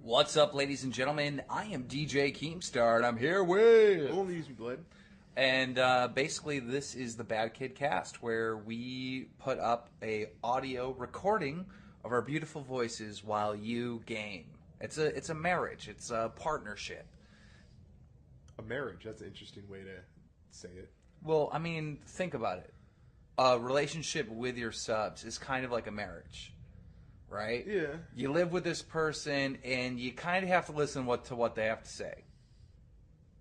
What's up, ladies and gentlemen? I am DJ Keemstar, and I'm here with... Only use me, blood. And basically, this is the BadKidCast, where we put up a audio recording of our beautiful voices while you game. It's a marriage. It's a partnership. A marriage. That's an interesting way to say it. Well, I mean, think about it. A relationship with your subs is kind of like a marriage. Right? Yeah. You live with this person, and you kind of have to listen to what they have to say.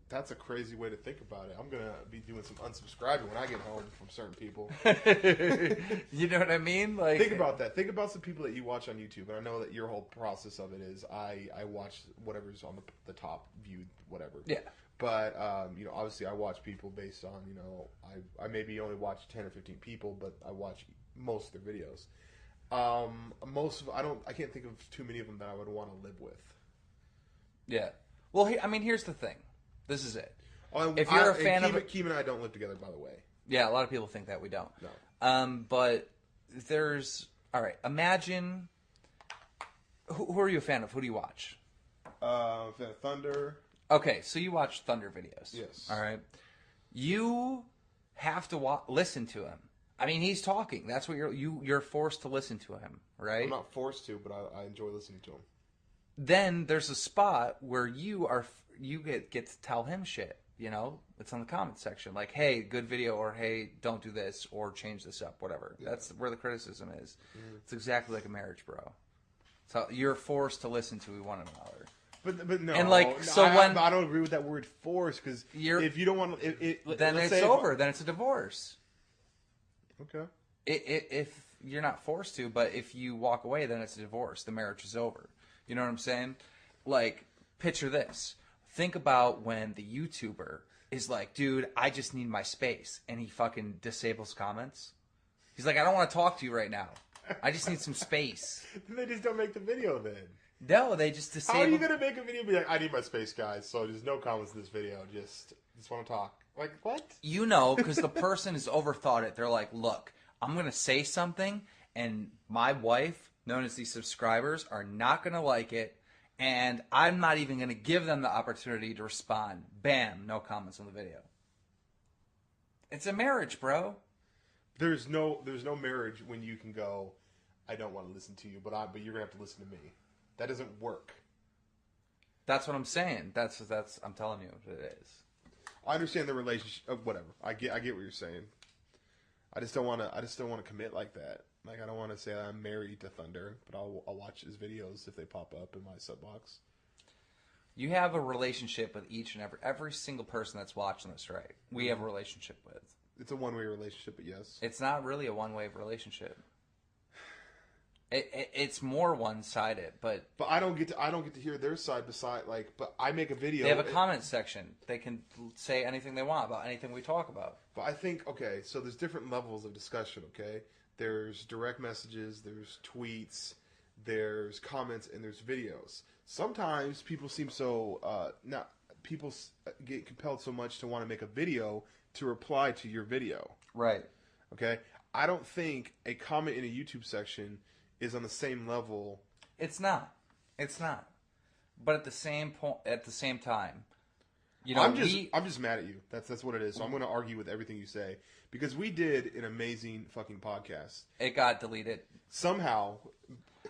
That's a crazy way to think about it. I'm going to be doing some unsubscribing when I get home from certain people. You know what I mean? Like, think about that. Think about some people that you watch on YouTube. And I know that your whole process of it is I watch whatever's on the top viewed, whatever. Yeah. But, obviously I watch people based on, I maybe only watch 10 or 15 people, but I watch most of their videos. I can't think of too many of them that I would want to live with. Yeah. Well, here's the thing. This is it. If you're a fan of Keem and I don't live together, by the way. Yeah, a lot of people think that we don't. No. But all right. Imagine. Who are you a fan of? Who do you watch? Fan of Thunder. Okay, so you watch Thunder videos. Yes. All right. You have to listen to him. I mean, he's talking. That's what you're forced to listen to him, right? I'm not forced to, but I enjoy listening to him. Then there's a spot where you get to tell him shit. It's on the comment section, like, "Hey, good video," or "Hey, don't do this," or "Change this up," whatever. Yeah. That's where the criticism is. Mm-hmm. It's exactly like a marriage, bro. So you're forced to listen to one another. But no, and I don't agree with that word "force" because if you don't want to, then it's over. Then it's a divorce. Okay. If you're not forced to, but if you walk away, then it's a divorce. The marriage is over. You know what I'm saying? Like, picture this. Think about when the YouTuber is like, "Dude, I just need my space," and he fucking disables comments. He's like, "I don't want to talk to you right now. I just need some space." Then they just don't make the video then. No, they just disable. How are you going to make a video and be like, "I need my space, guys, so there's no comments in this video. Just want to talk." Like, what? Because the person has overthought it. They're like, "Look, I'm going to say something, and my wife, known as these subscribers, are not going to like it, and I'm not even going to give them the opportunity to respond." Bam, no comments on the video. It's a marriage, bro. There's no marriage when you can go, "I don't want to listen to you, but you're going to have to listen to me." That doesn't work. That's what I'm saying. That's I'm telling you what it is. I understand the relationship. Whatever. I get what you're saying. I just don't want to commit like that. Like, I don't want to say I'm married to Thunder, but I'll watch his videos if they pop up in my sub box. You have a relationship with each and every single person that's watching this, right? We have a relationship with. It's a one-way relationship, but yes. It's not really a one-way relationship. It's more one-sided, but I don't get to hear their side. But I make a video. They have a comment section. They can say anything they want about anything we talk about. But I think, okay, so there's different levels of discussion. Okay, there's direct messages, there's tweets, there's comments, and there's videos. Sometimes people seem so people get compelled so much to want to make a video to reply to your video. Right. Okay. I don't think a comment in a YouTube section is on the same level. It's not. But at the same time, I'm just mad at you. That's what it is. So I'm going to argue with everything you say because we did an amazing fucking podcast. It got deleted somehow.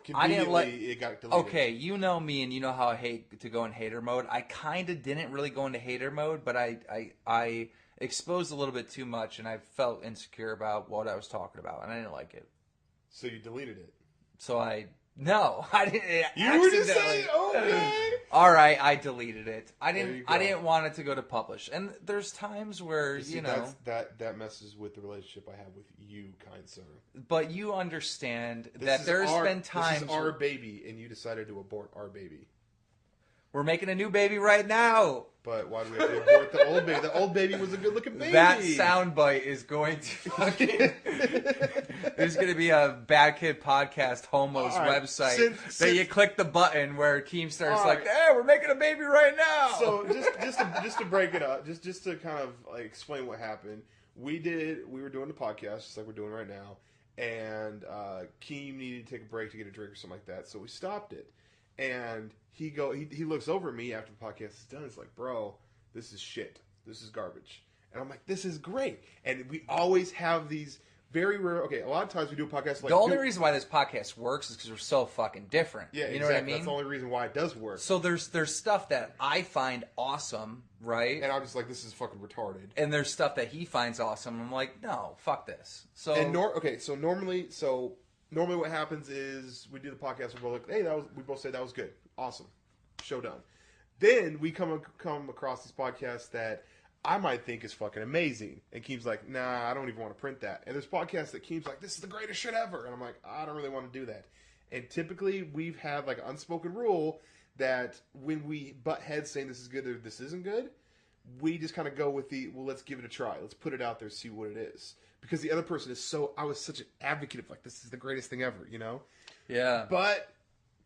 Conveniently, it got deleted. Okay, you know me, and you know how I hate to go in hater mode. I kind of didn't really go into hater mode, but I exposed a little bit too much, and I felt insecure about what I was talking about, and I didn't like it. So you deleted it. So I didn't. You were just saying, okay. All right, I deleted it. I didn't want it to go to publish. And there's times where that messes with the relationship I have with you, kind sir. But you understand that there's been times. This is our baby, and you decided to abort our baby. We're making a new baby right now. But why do we have to abort the old baby? The old baby was a good-looking baby. That soundbite is going to fucking... There's going to be a Bad Kid Podcast homos website that you click the button where Keemstar's like, "Hey, we're making a baby right now." So just to break it up, just to kind of like explain what happened. We were doing the podcast just like we're doing right now, and Keem needed to take a break to get a drink or something like that, so we stopped it. and he looks over at me after the podcast is done. It's like, bro, this is shit. This is garbage. And I'm like, this is great. And we always have these very rare. Okay, a lot of times we do a podcast like the only reason why this podcast works is because we're so fucking different. Yeah, you know exactly. what I mean? That's the only reason why it does work. So there's stuff that I find awesome, right? And I'm just like, this is fucking retarded. And there's stuff that he finds awesome. I'm like, no, fuck this. So So normally what happens is we do the podcast. We're both like, hey, we both say that was good, awesome, show done. Then we come across these podcasts that I might think is fucking amazing. And Keem's like, nah, I don't even want to print that. And there's podcasts that Keem's like, this is the greatest shit ever. And I'm like, I don't really want to do that. And typically we've had like an unspoken rule that when we butt heads saying this is good or this isn't good, we just kind of go with well, let's give it a try. Let's put it out there, see what it is. Because the other person I was such an advocate of like, this is the greatest thing ever, you know? Yeah. But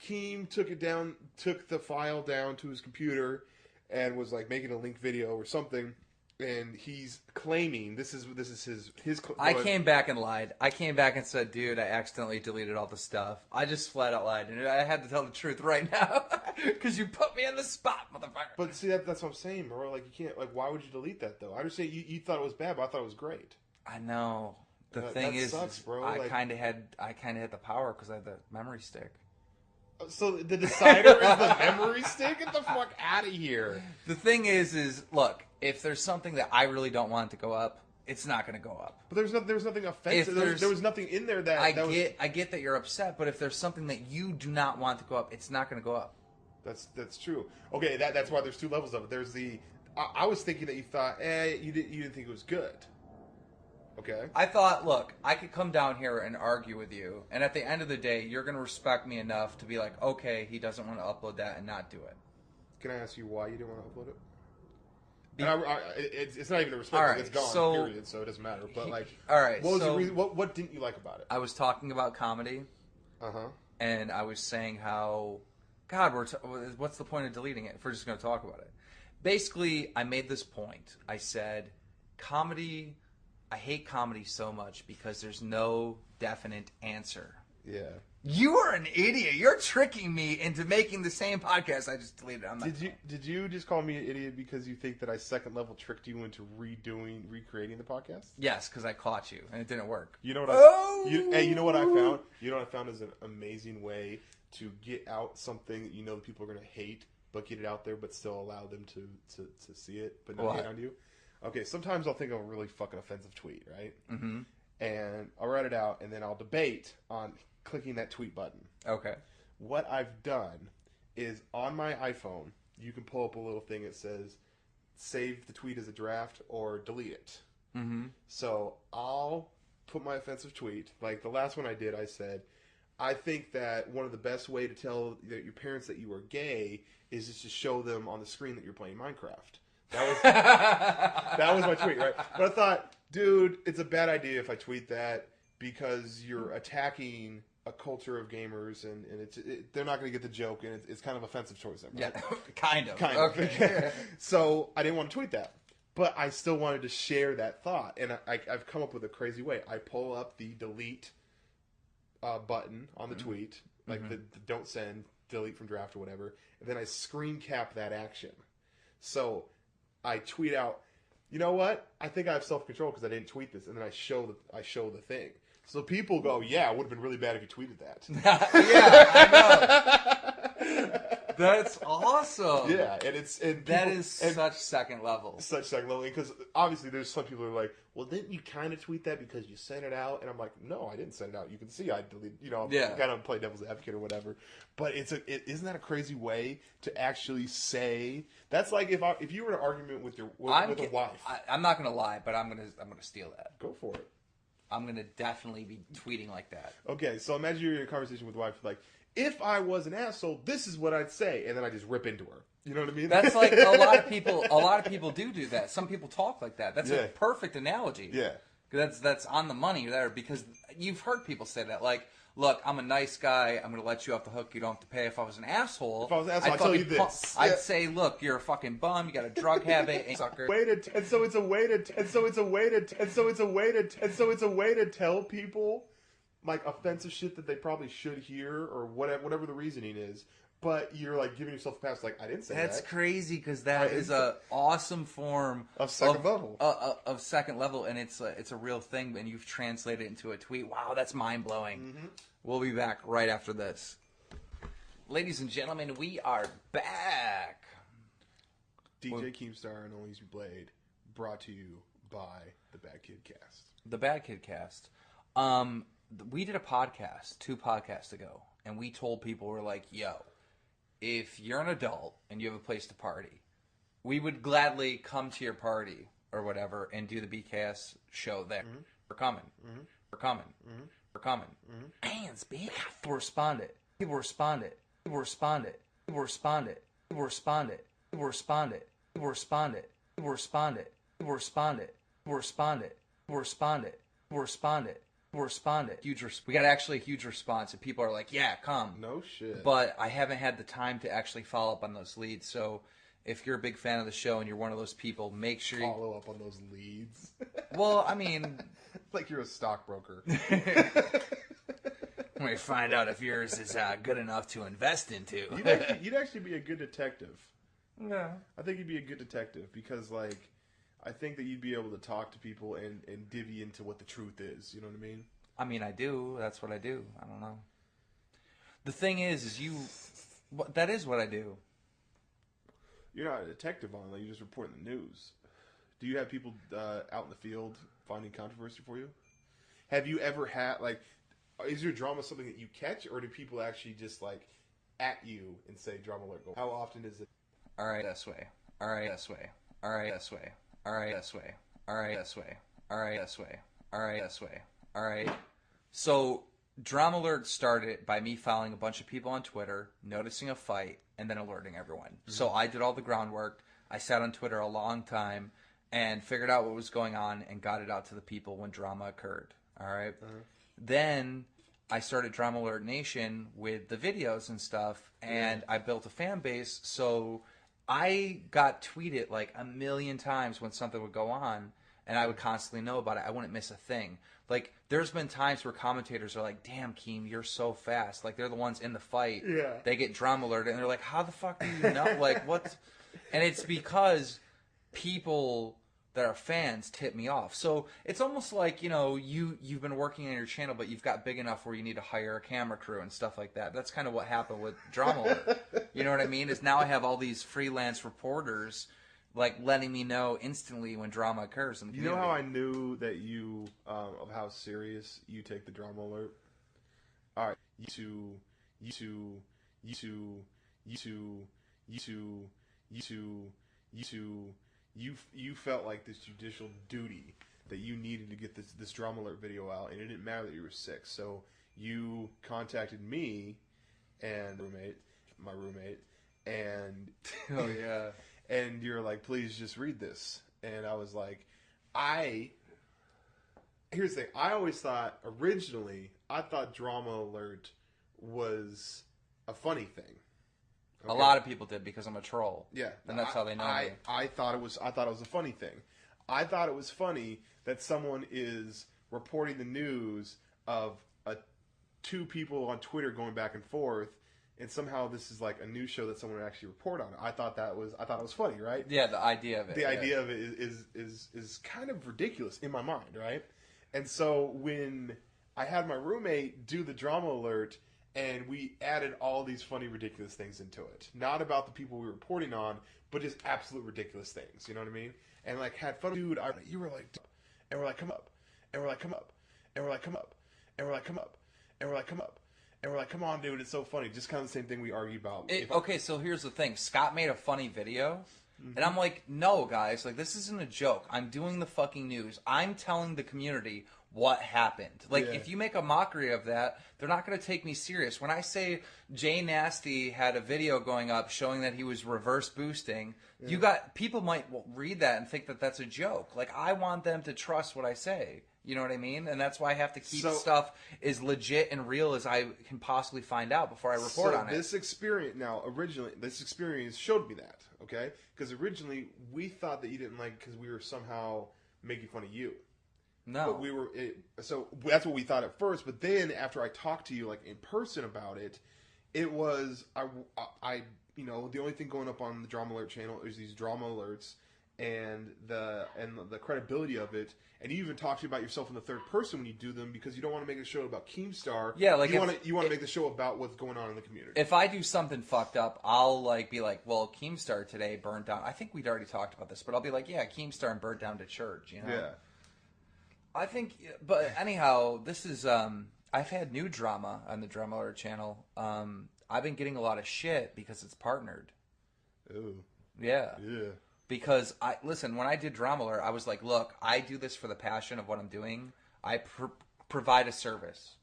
Keem took the file down to his computer and was like making a link video or something. And he's claiming this is his. I came back and lied. I came back and said, "Dude, I accidentally deleted all the stuff." I just flat out lied, and I had to tell the truth right now because you put me on the spot, motherfucker. But see, that's what I'm saying, bro. Like you can't. Like, why would you delete that though? I understand you thought it was bad, but I thought it was great. I know. The thing is, sucks, bro. I kind of had the power because I had the memory stick. So the decider is the memory stick? Get the fuck out of here. The thing is, look, if there's something that I really don't want to go up, it's not going to go up. But there was nothing offensive. There was nothing in there that I get that you're upset, but if there's something that you do not want to go up, it's not going to go up. That's true. Okay, that's why there's two levels of it. There's I was thinking that you thought, you didn't think it was good. Okay. I thought, look, I could come down here and argue with you, and at the end of the day, you're going to respect me enough to be like, okay, he doesn't want to upload that and not do it. Can I ask you why you didn't want to upload it? It's not even a respect. Right, it's gone, period, so it doesn't matter. But like, all right, what was the reason? What didn't you like about it? I was talking about comedy. And I was saying how, God, what's the point of deleting it if we're just going to talk about it? Basically, I made this point. I said, comedy... I hate comedy so much because there's no definite answer. Yeah. You are an idiot. You're tricking me into making the same podcast I just deleted. Did you just call me an idiot because you think that I second level tricked you into recreating the podcast? Yes, because I caught you and it didn't work. You know what? You know what I found? You know what I found is an amazing way to get out something that you know people are going to hate, but get it out there, but still allow them to see it, but not hate on you. Okay, sometimes I'll think of a really fucking offensive tweet, right? Mm-hmm. And I'll write it out, and then I'll debate on clicking that tweet button. Okay. What I've done is on my iPhone, you can pull up a little thing that says, save the tweet as a draft or delete it. Mm-hmm. So I'll put my offensive tweet. Like the last one I did, I said, I think that one of the best way to tell your parents that you are gay is just to show them on the screen that you're playing Minecraft. That was my tweet, right? But I thought, dude, it's a bad idea if I tweet that because you're attacking a culture of gamers, and they're not going to get the joke, and it's kind of offensive towards them, right? Yeah, kind of. Okay. So I didn't want to tweet that, but I still wanted to share that thought, and I've come up with a crazy way. I pull up the delete button on the tweet, like the don't send, delete from draft or whatever, and then I screen cap that action. So I tweet out, you know what? I think I have self-control because I didn't tweet this, and then I show the thing. So people go, yeah, it would have been really bad if you tweeted that. Yeah, I know. That's awesome. Yeah, that is such second level. Such second level, because obviously there's some people who are like, well, didn't you kind of tweet that because you sent it out? And I'm like, no, I didn't send it out. You can see I deleted, kind of play devil's advocate or whatever. But isn't that a crazy way to actually say? That's like if you were in an argument with a wife. I'm not gonna lie, but I'm gonna steal that. Go for it. I'm gonna definitely be tweeting like that. Okay, so imagine you're in a conversation with a wife, like, if I was an asshole, this is what I'd say, and then I just rip into her. You know what I mean? That's like a lot of people. A lot of people do that. Some people talk like that. That's a perfect analogy. Yeah, that's on the money there, because you've heard people say that. Like, look, I'm a nice guy. I'm going to let you off the hook. You don't have to pay. If I was an asshole, I'd tell you this. I'd say, look, you're a fucking bum. You got a drug habit, and sucker. And so it's a way to tell people like offensive shit that they probably should hear, or whatever the reasoning is. but you're like giving yourself a pass. Like, I didn't say That's that. crazy because that is a awesome form Of second level. Of second level, and it's a real thing, and you've translated it into a tweet. Wow, that's mind blowing. Mm-hmm. We'll be back right after this. Ladies and gentlemen, we are back. DJ Keemstar and Only Blade, brought to you by the BadKidCast. The BadKidCast. We did a podcast 2 podcasts ago, and we told people, we're like, yo, if you're an adult and you have a place to party, we would gladly come to your party or whatever and do the BKS show there. Mm-hmm. We're coming. Mm-hmm. We're coming. Mm-hmm. We're coming. Mm-hmm. Fans, man. People responded. People responded. People responded. People responded. People responded. People responded. People responded. People responded. People responded. People responded. People responded. People responded. People responded. We got actually a huge response, and people are like, "Yeah, come." No shit. But I haven't had the time to actually follow up on those leads. So, if you're a big fan of the show and you're one of those people, make sure you follow up on those leads. Well, I mean, like you're a stockbroker. When we find out if yours is good enough to invest into. You'd actually be a good detective. Yeah. I think you'd be a good detective because, like, I think that you'd be able to talk to people and divvy into what the truth is. You know what I mean? I mean, I do. That's what I do. I don't know. The thing is that is what I do. You're not a detective on it. You just report the news. Do you have people out in the field finding controversy for you? Have you ever had, like, is your drama something that you catch, or do people actually just, like, at you and say, drama alert, go? How often is it? All right, this way. All right, this way. All right, this way. All right, this way. All right, this way. All right, this way. All right, this way. All right. So, Drama Alert started by me following a bunch of people on Twitter, noticing a fight, and then alerting everyone. Mm-hmm. So, I did all the groundwork. I sat on Twitter a long time and figured out what was going on and got it out to the people when drama occurred. All right? Uh-huh. Then I started Drama Alert Nation with the videos and stuff, and I built a fan base, so I got tweeted like a million times when something would go on, and I would constantly know about it. I wouldn't miss a thing. Like, there's been times where commentators are like, damn, Keem, you're so fast. Like, they're the ones in the fight. Yeah. They get Drama Alert, and they're like, how the fuck do you know? Like, what? And it's because people that are fans tip me off. So it's almost like, you know, you've been working on your channel, but you've got big enough where you need to hire a camera crew and stuff like that. That's kind of what happened with Drama Alert. You know what I mean? Is now I have all these freelance reporters, like, letting me know instantly when drama occurs in the community. You know how I knew that you, of how serious you take the Drama Alert? All right. You felt like this judicial duty that you needed to get this Drama Alert video out, and it didn't matter that you were sick. So you contacted me and my roommate, and oh yeah, and you're like, please just read this. And I was like, here's the thing. I always thought, originally, I thought Drama Alert was a funny thing. Okay. A lot of people did because I'm a troll. Yeah. And that's how they know me. I thought it was a funny thing. I thought it was funny that someone is reporting the news of two people on Twitter going back and forth, and somehow this is like a news show that someone would actually report on. I thought it was funny, right? Yeah, the idea of it. The idea of it is kind of ridiculous in my mind, right? And so when I had my roommate do the Drama Alert, and we added all these funny, ridiculous things into it. Not about the people we were reporting on, but just absolute ridiculous things. You know what I mean? And, like, had fun. Dude, you were like, and we're like, come up. And we're like, come up. And we're like, come up. And we're like, come up. And we're like, come up. And we're like, come on, dude, it's so funny. Just kind of the same thing we argue about. Okay, so here's the thing. Scott made a funny video, and I'm like, no, guys, like, this isn't a joke. I'm doing the fucking news. I'm telling the community what happened. Like, if you make a mockery of that, they're not going to take me serious. When I say Jay Nasty had a video going up showing that he was reverse boosting, people might read that and think that that's a joke. Like, I want them to trust what I say. You know what I mean? And that's why I have to keep stuff as legit and real as I can possibly find out before I report on it. This experience showed me that, okay? Because originally we thought that you didn't like because we were somehow making fun of you. No. But so that's what we thought at first, but then after I talked to you like in person about it, It was you know, the only thing going up on the Drama Alert channel is these drama alerts and the credibility of it. And you even talk about yourself in the third person when you do them because you don't want to make a show about Keemstar. Yeah, like you want to make the show about what's going on in the community. If I do something fucked up, I'll like be like, well, Keemstar today burned down. I think we'd already talked about this, but I'll be like, yeah, Keemstar and burned down to church. You know? Yeah. I think, but anyhow, this is. I've had new drama on the Drama Alert channel. I've been getting a lot of shit because it's partnered. Ooh. Yeah. Yeah. Because listen, when I did Drama Alert, I was like, look, I do this for the passion of what I'm doing. I provide a service.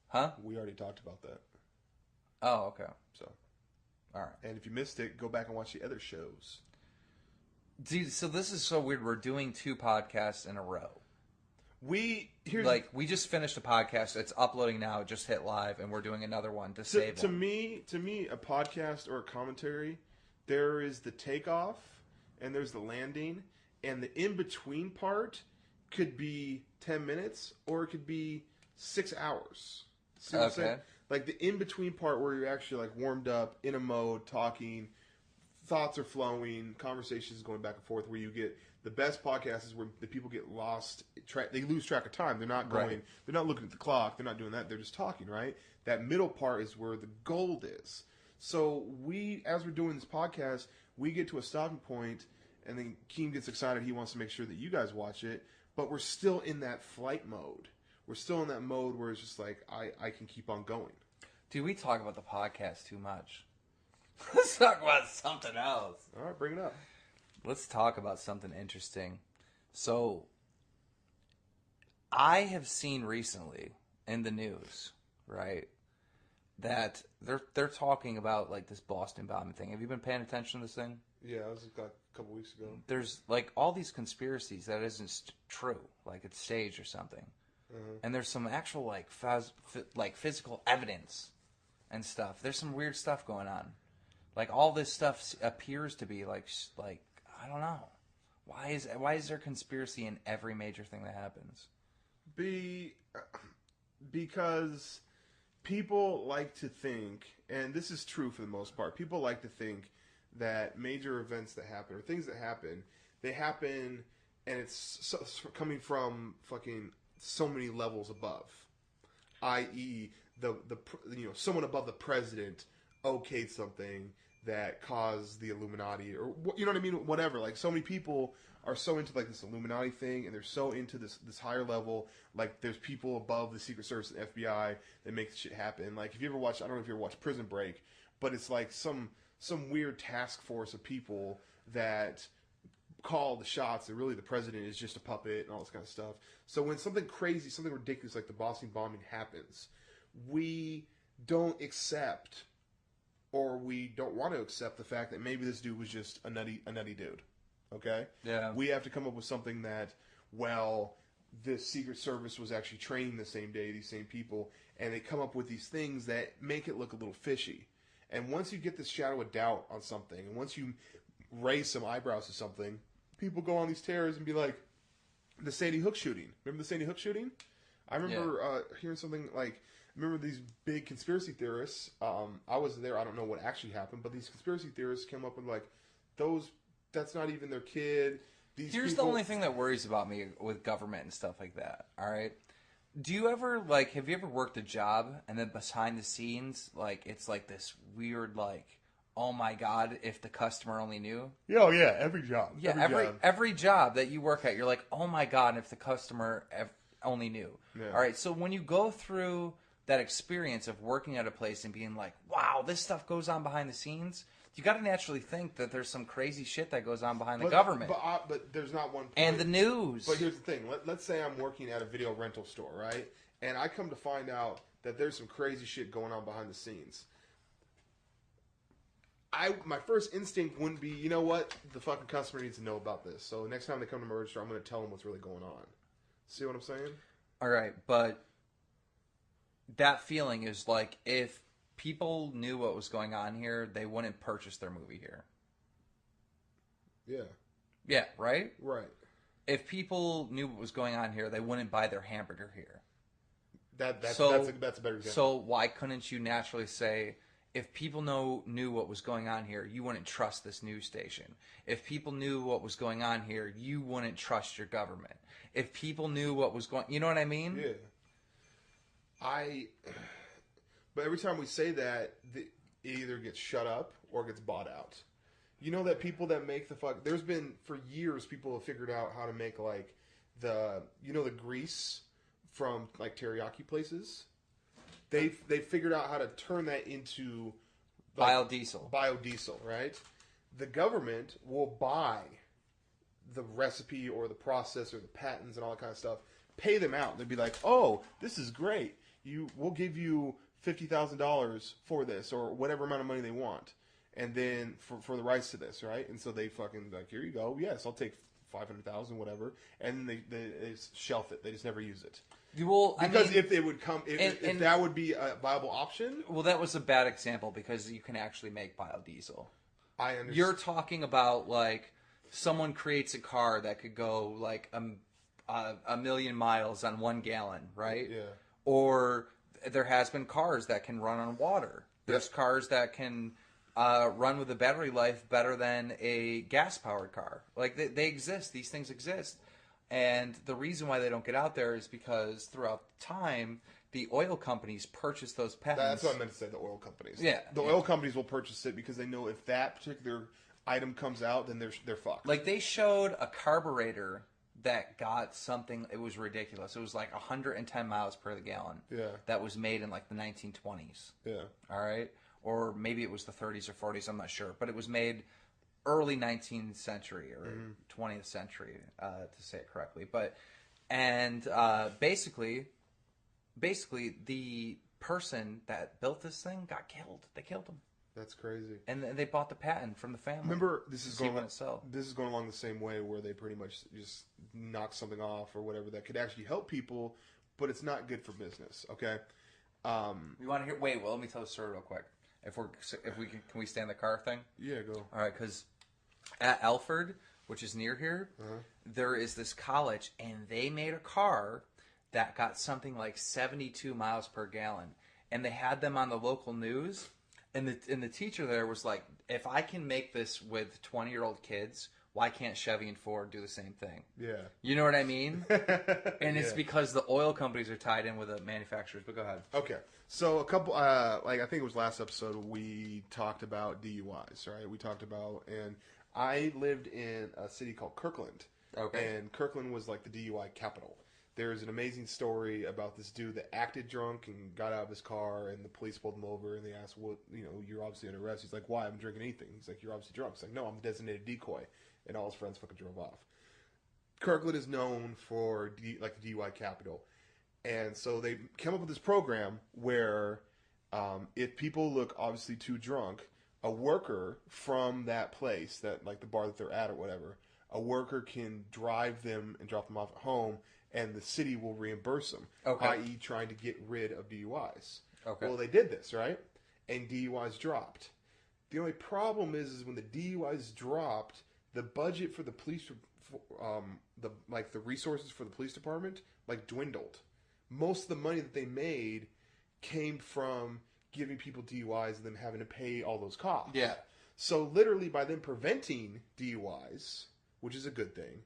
Huh? We already talked about that. Oh, okay. So, all right. And if you missed it, go back and watch the other shows. Dude, so this is so weird. We're doing 2 podcasts in a row. We just finished a podcast. It's uploading now. It just hit live, and we're doing another one to save. To me, a podcast or a commentary, there is the takeoff and there's the landing, and the in between part could be 10 minutes or it could be 6 hours. See what I'm saying? Like the in between part where you're actually like warmed up in a mode, talking, thoughts are flowing, conversations going back and forth. Where you get the best podcasts is where the people get lost, they lose track of time. They're not going, right. They're not looking at the clock. They're not doing that. They're just talking, right? That middle part is where the gold is. So as we're doing this podcast, we get to a stopping point, and then Keem gets excited. He wants to make sure that you guys watch it, but we're still in that flight mode. We're still in that mode where it's just like, I can keep on going. Dude, we talk about the podcast too much. Let's talk about something else. All right, bring it up. Let's talk about something interesting. So, I have seen recently in the news, right, that they're talking about like this Boston bombing thing. Have you been paying attention to this thing? Yeah, it was a couple weeks ago. There's like all these conspiracies that isn't true, like it's staged or something. Uh-huh. And there's some actual like physical evidence and stuff. There's some weird stuff going on. Like all this stuff appears to be like I don't know. Why is there conspiracy in every major thing that happens? Because people like to think, and this is true for the most part, people like to think that major events that happen, or things that happen, they happen, and it's coming from fucking so many levels above. I.e., someone above the president okayed something that caused the Illuminati, or you know what I mean? Whatever. Like so many people are so into like this Illuminati thing, and they're so into this higher level. Like there's people above the Secret Service and FBI that make shit happen. Like if you ever watch, I don't know if you ever watched Prison Break, but it's like some weird task force of people that call the shots, and really the president is just a puppet and all this kind of stuff. So when something crazy, something ridiculous like the Boston bombing happens, we don't accept, or we don't want to accept the fact that maybe this dude was just a nutty dude. Okay? Yeah. We have to come up with something that, well, the Secret Service was actually training the same day, these same people, and they come up with these things that make it look a little fishy. And once you get this shadow of doubt on something, and once you raise some eyebrows to something, people go on these tears and be like, the Sandy Hook shooting. Remember the Sandy Hook shooting? I remember hearing something like, remember these big conspiracy theorists, I was there, I don't know what actually happened, but these conspiracy theorists came up with like, that's not even their kid. Here's the only thing that worries about me with government and stuff like that, alright? Do you ever, have you ever worked a job, and then behind the scenes, it's like this weird, oh my god, if the customer only knew? Oh yeah, every job. Yeah, every job that you work at, you're like, oh my god, if the customer only knew. Yeah. Alright, so when you go through that experience of working at a place and being like, wow, this stuff goes on behind the scenes, you got to naturally think that there's some crazy shit that goes on behind the government. But there's not one point. And the news. But here's the thing. Let's say I'm working at a video rental store, right? And I come to find out that there's some crazy shit going on behind the scenes. My first instinct wouldn't be, you know what? The fucking customer needs to know about this. So next time they come to my register, I'm going to tell them what's really going on. See what I'm saying? All right, but that feeling is like if people knew what was going on here, they wouldn't purchase their movie here. Yeah. Yeah, right? Right. If people knew what was going on here, they wouldn't buy their hamburger here. That's a better example. So why couldn't you naturally say, if people knew what was going on here, you wouldn't trust this news station. If people knew what was going on here, you wouldn't trust your government. If people knew what was going, you know what I mean? Yeah. But every time we say that, it either gets shut up or gets bought out. You know that people that make there's been, for years, people have figured out how to make, like, the grease from, like, teriyaki places. They figured out how to turn that into, like, biodiesel, right? The government will buy the recipe or the process or the patents and all that kind of stuff, pay them out. They'd be like, oh, this is great. We'll give you $50,000 for this, or whatever amount of money they want. And then for the rights to this, right? And so they fucking, like, here you go. Yes, I'll take 500,000, whatever. And then they shelf it. They just never use it. Well, because if they would come, if that would be a viable option. Well, that was a bad example because you can actually make biodiesel. I understand. You're talking about, like, someone creates a car that could go like a million miles on 1 gallon, right? Yeah. Or there has been cars that can run on water. There's cars that can run with a battery life better than a gas-powered car. Like, they exist. These things exist. And the reason why they don't get out there is because throughout time, the oil companies purchase those patents. That's what I meant to say, the oil companies. Yeah. The oil companies will purchase it because they know if that particular item comes out, then they're fucked. Like, they showed a carburetor that got something, it was ridiculous. It was like 110 miles per gallon. Yeah. That was made in like the 1920s. Yeah. All right? Or maybe it was the 30s or 40s, I'm not sure. But it was made early 19th century or 20th century, to say it correctly. And basically, the person that built this thing got killed. They killed him. That's crazy. And they bought the patent from the family. Remember, this is going along the same way where they pretty much just knock something off or whatever that could actually help people, but it's not good for business. Okay. You want to hear? Wait. Well, let me tell the story real quick. If we can we stay in the car thing? Yeah, go. All right, because at Alfred, which is near here, there is this college, and they made a car that got something like 72 miles per gallon, and they had them on the local news. And the teacher there was like, if I can make this with 20-year-old kids, why can't Chevy and Ford do the same thing? Yeah. You know what I mean? And it's because the oil companies are tied in with the manufacturers. But go ahead. Okay. So a couple, I think it was last episode, we talked about DUIs, right? We talked about, and I lived in a city called Kirkland. Okay. And Kirkland was like the DUI capital. There's an amazing story about this dude that acted drunk and got out of his car, and the police pulled him over, and they asked, "Well, you're obviously under arrest." He's like, "Why? I haven't drinking anything." He's like, "You're obviously drunk." He's like, "No, I'm a designated decoy," and all his friends fucking drove off. Kirkland is known for the DUI capital, and so they came up with this program where if people look obviously too drunk, a worker from that place, that like the bar that they're at or whatever, a worker can drive them and drop them off at home, and the city will reimburse them, i.e. trying to get rid of DUIs. Okay. Well, they did this, right? And DUIs dropped. The only problem is when the DUIs dropped, the budget for the police, the resources for the police department, dwindled. Most of the money that they made came from giving people DUIs and them having to pay all those costs. Yeah. So literally by them preventing DUIs, which is a good thing,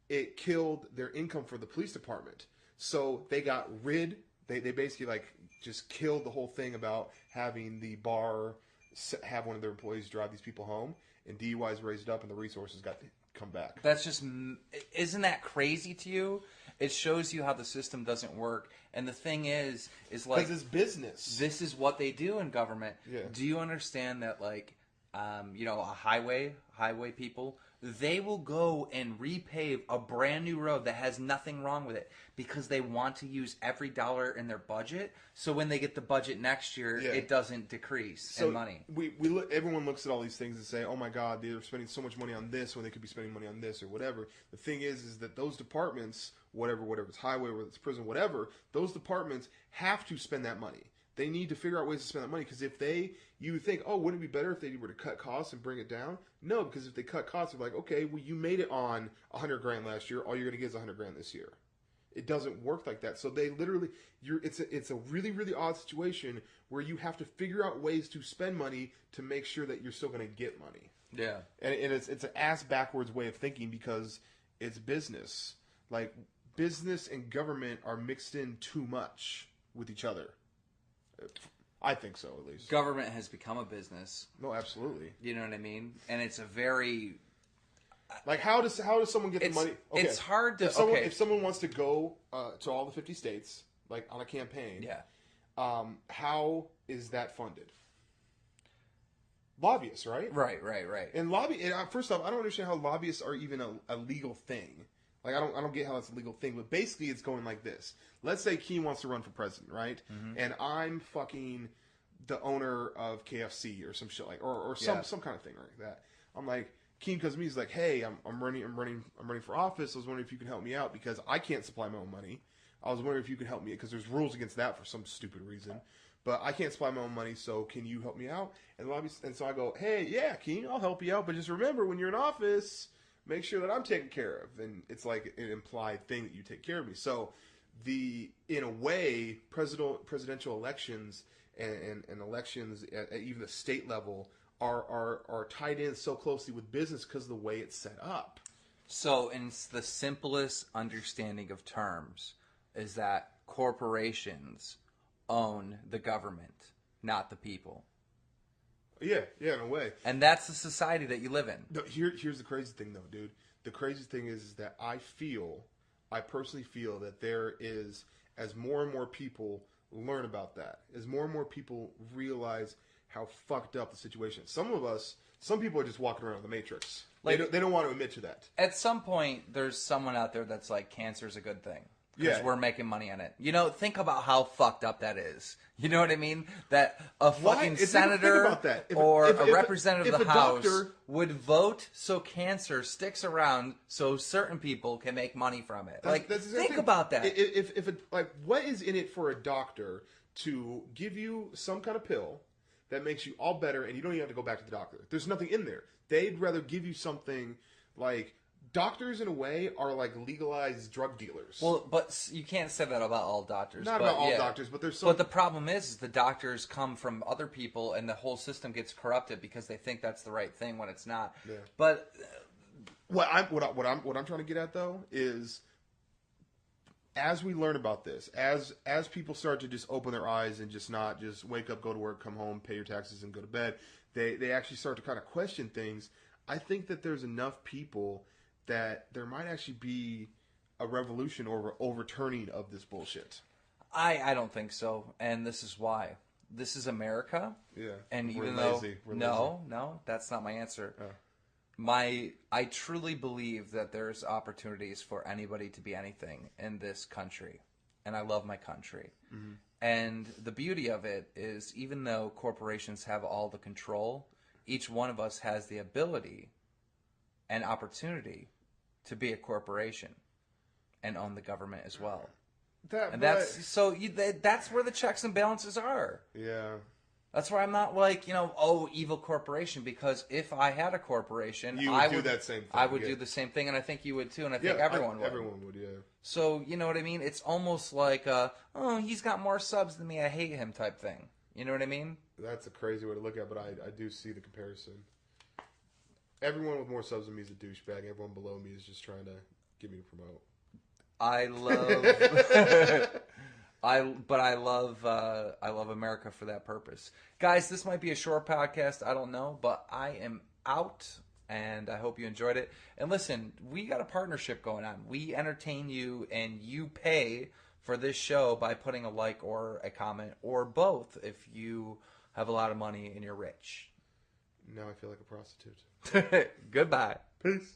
it killed their income for the police department. So they got rid, they basically just killed the whole thing about having the bar have one of their employees drive these people home, and DUIs raised up and the resources got to come back. That's just, isn't that crazy to you? It shows you how the system doesn't work. And the thing is like, because it's business. This is what they do in government. Yeah. Do you understand that, a highway people, they will go and repave a brand new road that has nothing wrong with it because they want to use every dollar in their budget. So when they get the budget next year, it doesn't decrease in money. Everyone looks at all these things and say, "Oh my God, they're spending so much money on this when they could be spending money on this or whatever." The thing is that those departments, whatever it's highway, whether it's prison, whatever, those departments have to spend that money. They need to figure out ways to spend that money, because if you think, oh, wouldn't it be better if they were to cut costs and bring it down? No, because if they cut costs, they're like, okay, well, you made it on $100,000 last year. All you're going to get is $100,000 this year. It doesn't work like that. So they literally, it's a really, really odd situation where you have to figure out ways to spend money to make sure that you're still going to get money. Yeah. And it's an ass backwards way of thinking because it's business. Like, business and government are mixed in too much with each other. I think so, at least. Government has become a business. No, absolutely. You know what I mean? And it's a very... Like, how does someone get the money? Okay. It's hard to... If someone wants to go to all the 50 states, like, on a campaign, how is that funded? Lobbyists, right? Right. And first off, I don't understand how lobbyists are even a legal thing. Like, I don't get how that's a legal thing, but basically it's going like this. Let's say Keen wants to run for president, right? Mm-hmm. And I'm fucking the owner of KFC or some shit like, or some kind of thing like that. I'm like, Keen comes to me, he's like, hey, I'm running for office. I was wondering if you could help me out because I can't supply my own money. I was wondering if you could help me because there's rules against that for some stupid reason. But I can't supply my own money, so can you help me out? And so I go, hey, yeah, Keen, I'll help you out, but just remember, when you're in office, make sure that I'm taken care of. And it's like an implied thing that you take care of me. So in a way, presidential elections and elections at even the state level are tied in so closely with business because of the way it's set up. So in the simplest understanding of terms is that corporations own the government, not the people. Yeah, in a way. And that's the society that you live in. No, here's the crazy thing, though, dude. The crazy thing is that I personally feel that there is, as more and more people learn about that, as more and more people realize how fucked up the situation is. Some people are just walking around in the Matrix. Like, they don't want to admit to that. At some point, there's someone out there that's like, cancer's a good thing. Because we're making money on it. You know, think about how fucked up that is. You know what I mean? That a fucking senator or a representative of the House would vote so cancer sticks around so certain people can make money from it. Think about that. What is in it for a doctor to give you some kind of pill that makes you all better and you don't even have to go back to the doctor? There's nothing in there. They'd rather give you something like... Doctors, in a way, are like legalized drug dealers. Well, but you can't say that about all doctors. Not about all doctors, but there's some... But the problem is the doctors come from other people, and the whole system gets corrupted because they think that's the right thing when it's not. Yeah. But what I'm trying to get at, though, is as we learn about this, as people start to just open their eyes and just not just wake up, go to work, come home, pay your taxes, and go to bed, they actually start to kind of question things. I think that there's enough people that there might actually be a revolution or overturning of this bullshit. I don't think so, and this is why. This is America. Yeah. And we're even lazy. though no, that's not my answer. Oh. I truly believe that there's opportunities for anybody to be anything in this country, and I love my country. Mm-hmm. And the beauty of it is, even though corporations have all the control, each one of us has the ability and opportunity to be a corporation and own the government as well. That's where the checks and balances are. Yeah. That's where I'm not like, evil corporation, because if I had a corporation, I would do that same thing. I would do the same thing, and I think you would too, and I think everyone would. Everyone would, yeah. So, you know what I mean? It's almost like, he's got more subs than me, I hate him type thing. You know what I mean? That's a crazy way to look at it, but I do see the comparison. Everyone with more subs than me is a douchebag. Everyone below me is just trying to get me to promote. I love America for that purpose. Guys, this might be a short podcast. I don't know, but I am out, and I hope you enjoyed it. And listen, we got a partnership going on. We entertain you, and you pay for this show by putting a like or a comment or both if you have a lot of money and you're rich. Now I feel like a prostitute. Goodbye. Peace.